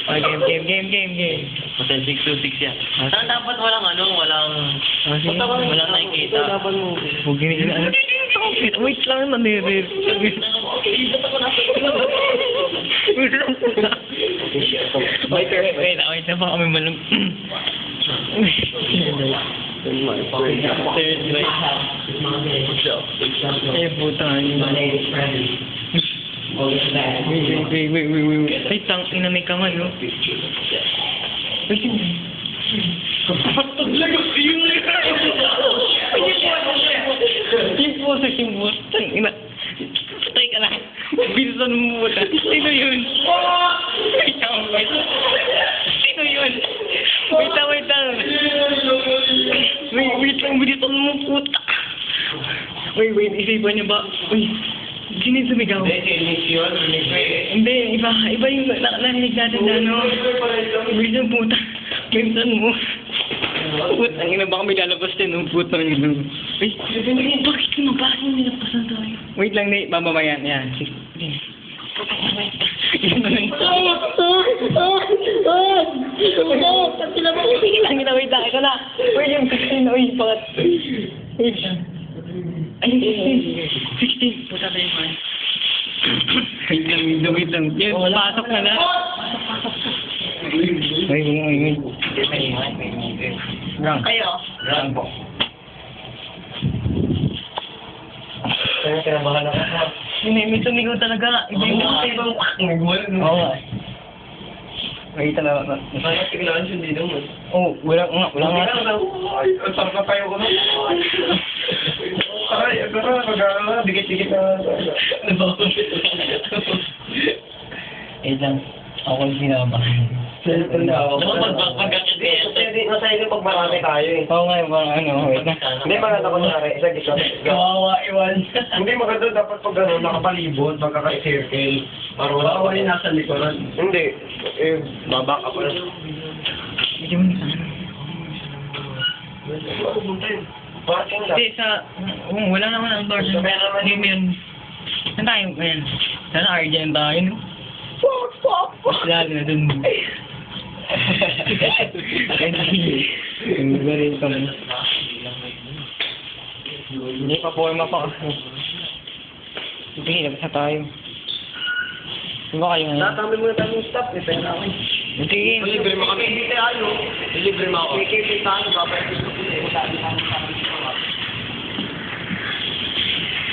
Ay, game. Hotel 626 yan. Saan dapat walang walang nakikita? Huwag yun ano. Wait lang, nanirir. Wait na pa kami malung... Third grade. Eh, puta nga. Wait. Ay, tang ina may kamay, no? Wait, hindi. Yung puso. Tang ina. Patay ka lang. Bilisan mo puta. Sino yun? Wait. Sino yun? Wait lang. Wait lang, bilisan mo puta. Wait, isipan niyo ba? Uy. Sino yung sumigaw? Hindi, iba yung narinig natin na ano. Bilisan puta. Bilisan mo. Putang ina, baka may lalabas din ng putang ina. Ay, bakit nilapasan tayo? Wait lang, Nate, babamayan. Yan. Yan na lang. Sige lang, wait lang. Ito na. Wait yung 16. Uy, pangat. Wait lang. Ay, 16. Puta tayo man. Wait lang. Yan, pasok na na. Ay. Kayo? Rambo. Kaya kinabahan ako. May tumigaw talaga. Iba yung Oo. May talaga. Kaya tiglaan siya din naman. Oh, wala nga. Ay, ang sarap na tayo ko na. Aray, mag-aaral na. Dikit-dikit na. Lang. Ako yung sinabahan. Cellphone na ako. Masaya din pag marami tayo eh. Oo nga, yung wait na. Hindi maganda ko nangyari. Isa gitna. Kawawa, Iwan. Hindi maganda dapat pag gano'n, nakapalibot, magkaka-circle. Para wala ko yung nasa likuran. Hindi. Babak ako na. Hindi mo nila. Parking lang. Hindi, wala naman ang bar. Hindi mo yun. Saan tayo? Ayan. Sana Argent tayo, no? Mas lalo na dun. Ang galing ka mo. Hindi pa forma pa kasi. Sige, labas na tayo. Saan ba kayo ngayon? Tatambi muna tayo yung stop. May pera ako. Hindi. Libre mo kami. Hindi tayo. Libre mo ako. Kikipin tayo. Babalik ko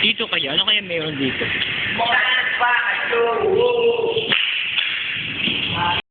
Dito kaya? Ano kaya meron dito? pa!